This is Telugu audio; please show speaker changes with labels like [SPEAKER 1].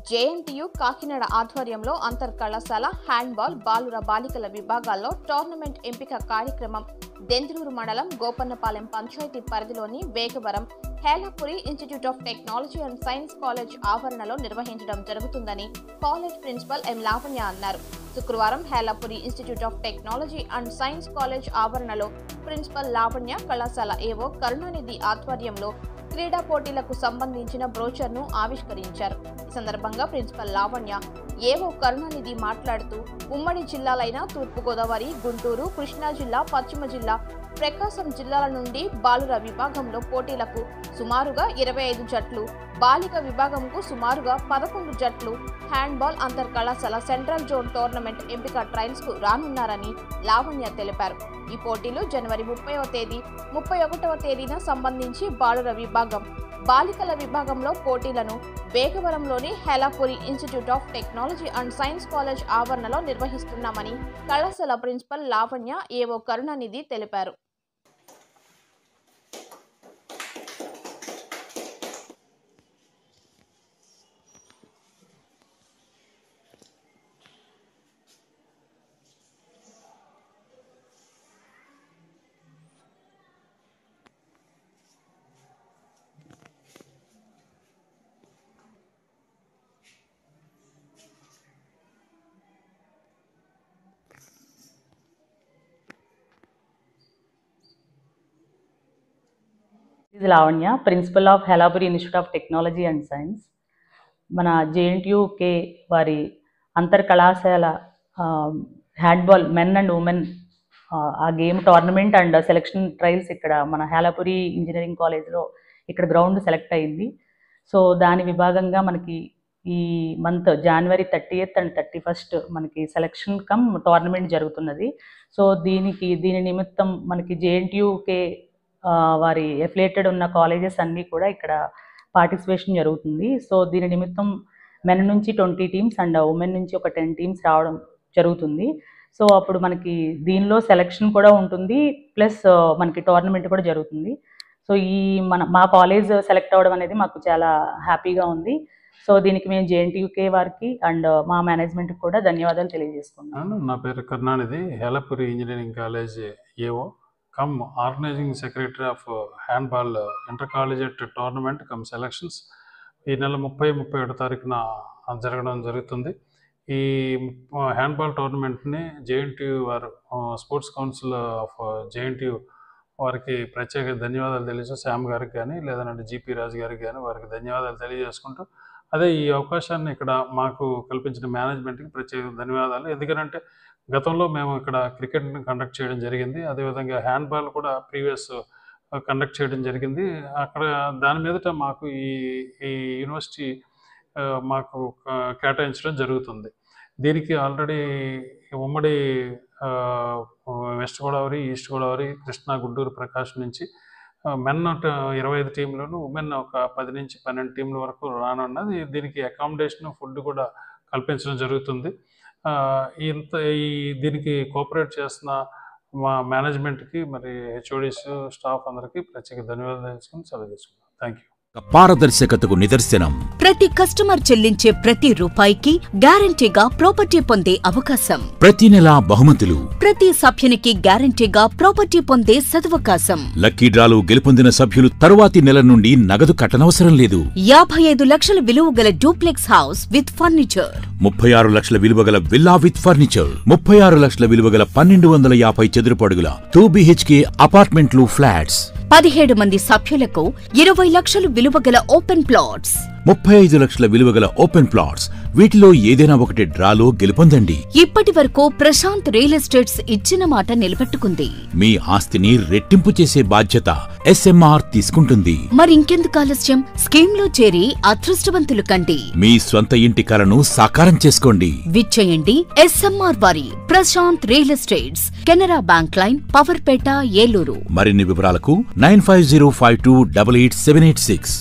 [SPEAKER 1] జేఎన్టీయూ కాకినాడ ఆధ్వర్యంలో అంతర్ కళాశాల హ్యాండ్బాల్ బాలుర బాలికల విభాగాల్లో టోర్నమెంట్ ఎంపిక కార్యక్రమం దెందులూరు మండలం గోపన్నపాలెం పంచాయతీ పరిధిలోని Vegavaram Helapuri institute of technology and science college ఆవరణలో నిర్వహించడం జరుగుతుందని కాలేజ్ ప్రిన్సిపల్ ఎం లావణ్య అన్నారు. శుక్రవారం Helapuri institute of technology and science college ఆవరణలో ప్రిన్సిపల్ లావణ్య, కళాశాల ఏవో కరుణానిధి ఆధ్వర్యంలో క్రీడా పోటీలకు సంబంధించిన బ్రోచర్ను ఆవిష్కరించారు. ఈ సందర్భంగా ప్రిన్సిపల్ లావణ్య, ఏవో కరుణానిధి మాట్లాడుతూ ఉమ్మడి జిల్లాలైన తూర్పుగోదావరి, గుంటూరు, కృష్ణా జిల్లా, పశ్చిమ జిల్లా, ప్రకాశం జిల్లాల నుండి బాలుర విభాగంలో పోటీలకు సుమారుగా 25 జట్లు, బాలిక విభాగంకు సుమారుగా 11 జట్లు హ్యాండ్బాల్ అంతర్ కళాశాల సెంట్రల్ జోన్ టోర్నమెంట్ ఎంపిక ట్రయల్స్ కు రానున్నారని లావణ్య తెలిపారు. ఈ పోటీలు జనవరి 30వ తేదీ, 31వ తేదీన సంబంధించి బాలుర విభాగం, బాలికల విభాగంలో పోటీలను వేగవరంలోని Helapuri institute of technology and science college ఆవరణలో నిర్వహిస్తున్నామని కళాశాల ప్రిన్సిపల్ లావణ్య, ఏవో కరుణానిధి తెలిపారు.
[SPEAKER 2] ఇది Lavanya, principal of Helapuri institute of technology and science. మన జేఎన్టీయూకే వారి అంతర్ కళాశాల హ్యాండ్బాల్ మెన్ అండ్ ఉమెన్ ఆ game tournament and selection trials ఇక్కడ మన హేలాపురి ఇంజనీరింగ్ కాలేజ్లో ఇక్కడ గ్రౌండ్ సెలెక్ట్ అయింది. సో దాని విభాగంగా మనకి ఈ month January 30th and 31st మనకి సెలక్షన్ కమ్ టోర్నమెంట్ జరుగుతున్నది. సో దీని నిమిత్తం మనకి జేఎన్టీయూకే వారి ఎఫిలియేటెడ్ ఉన్న కాలేజెస్ అన్నీ కూడా ఇక్కడ పార్టిసిపేషన్ జరుగుతుంది. సో దీని నిమిత్తం మెన్ నుంచి 20 టీమ్స్ అండ్ ఉమెన్ నుంచి ఒక 10 టీమ్స్ రావడం జరుగుతుంది. సో అప్పుడు మనకి దీనిలో సెలక్షన్ కూడా ఉంటుంది, ప్లస్ మనకి టోర్నమెంట్ కూడా జరుగుతుంది. సో మా కాలేజ్ సెలెక్ట్ అవ్వడం అనేది మాకు చాలా హ్యాపీగా ఉంది. సో దీనికి మేము జేఎన్టీయూకే వారికి అండ్ మా మేనేజ్మెంట్కి కూడా ధన్యవాదాలు తెలియజేసుకున్నాను.
[SPEAKER 3] నా పేరు కరుణానిధి, హేలాపురి ఇంజనీరింగ్ కాలేజ్ ఏవో cum organizing secretary of handball inter collegiate tournament cum selections ఈ నెల 30-31 తారీఖున జరగడం జరుగుతుంది. ఈ హ్యాండ్బాల్ టోర్నమెంట్ని జేఎన్టీయూ వారు స్పోర్ట్స్ కౌన్సిల్ ఆఫ్ జేఎన్టీయూ వారికి ప్రత్యేక ధన్యవాదాలు తెలియజేస్తూ శ్యామ్ గారికి కానీ లేదంటే జీపీ రాజు గారికి కానీ వారికి ధన్యవాదాలు తెలియజేసుకుంటూ, అదే ఈ అవకాశాన్ని ఇక్కడ మాకు కల్పించిన మేనేజ్మెంట్కి ప్రత్యేక ధన్యవాదాలు. ఎందుకంటే గతంలో మేము ఇక్కడ క్రికెట్ని కండక్ట్ చేయడం జరిగింది, అదేవిధంగా హ్యాండ్బాల్ కూడా ప్రీవియస్ కండక్ట్ చేయడం జరిగింది. అక్కడ దాని మీదట మాకు ఈ యూనివర్సిటీ మాకు కేటాయించడం జరుగుతుంది. దీనికి ఆల్రెడీ ఉమ్మడి వెస్ట్ గోదావరి, ఈస్ట్ గోదావరి, కృష్ణా, గుంటూరు, ప్రకాశం నుంచి మెన్ 25 టీంలను, ఉమెన్ ఒక 10 నుంచి 12 టీంల వరకు రానున్నది. దీనికి అకామిడేషన్, ఫుడ్ కూడా కల్పించడం జరుగుతుంది. దీనికి కోఆపరేట్ చేస్తున్న మా మేనేజ్మెంట్కి, మరి హెచ్ఓడీస్, స్టాఫ్ అందరికీ ప్రత్యేక ధన్యవాదాలు తెలుసుకుని సెలవు తీసుకున్నాం. Thank you.
[SPEAKER 4] పారదర్శకతకు నిదర్శనం.
[SPEAKER 5] ప్రతి కస్టమర్ చెల్లించే ప్రతి రూపాయికి గ్యారంటీగా ప్రాపర్టీ పొందే అవకాశం.
[SPEAKER 4] ప్రతి నెల బహుమతులు.
[SPEAKER 5] ప్రతి సభ్యునికి గ్యారంటీగా ప్రాపర్టీ పొందే సదవకాశం.
[SPEAKER 4] లక్కీ డ్రాలు గెలుపొందిన సభ్యులు తరువాతి నెల నుండి నగదు కట్టనవసరం లేదు.
[SPEAKER 5] 55 లక్షల విలువ గల డూప్లెక్స్ హౌస్ విత్ ఫర్నిచర్.
[SPEAKER 4] 36 లక్షల విలువ గల విల్లా విత్ ఫర్నిచర్. 36 లక్షల విలువ గల 1250 చదురపు అడుగుల 2 BHK అపార్ట్మెంట్లు, ఫ్లాట్స్.
[SPEAKER 5] 17 మంది సభ్యులకు 20 లక్షలు విలువ గల ఓపెన్ ప్లాట్స్.
[SPEAKER 4] 35 లక్షల విలువ గల ఓపెన్ ప్లాట్స్. వీటిలో ఏదైనా ఒకటి డ్రాలో గెలుపొందండి.
[SPEAKER 5] ఇప్పటి వరకు ప్రశాంత్ రియల్ ఎస్టేట్స్ ఇచ్చిన మాట నిలబెట్టుకుంది.
[SPEAKER 4] మీ ఆస్తిని రెట్టింపు చేసే బాధ్యత SMR తీసుకుంటుంది.
[SPEAKER 5] మరింకెందుకు ఆలస్యం? స్కీమ్ లో చేరి అదృష్టవంతులు కండి.
[SPEAKER 4] మీ స్వంత ఇంటి కలను సాకారం చేసుకోండి.
[SPEAKER 5] విచ్చేయండి SMR వారి Prashanth real estates, Canara bank line, Powerpet, Eluru.
[SPEAKER 4] మరిన్ని వివరాలకు 9505288786.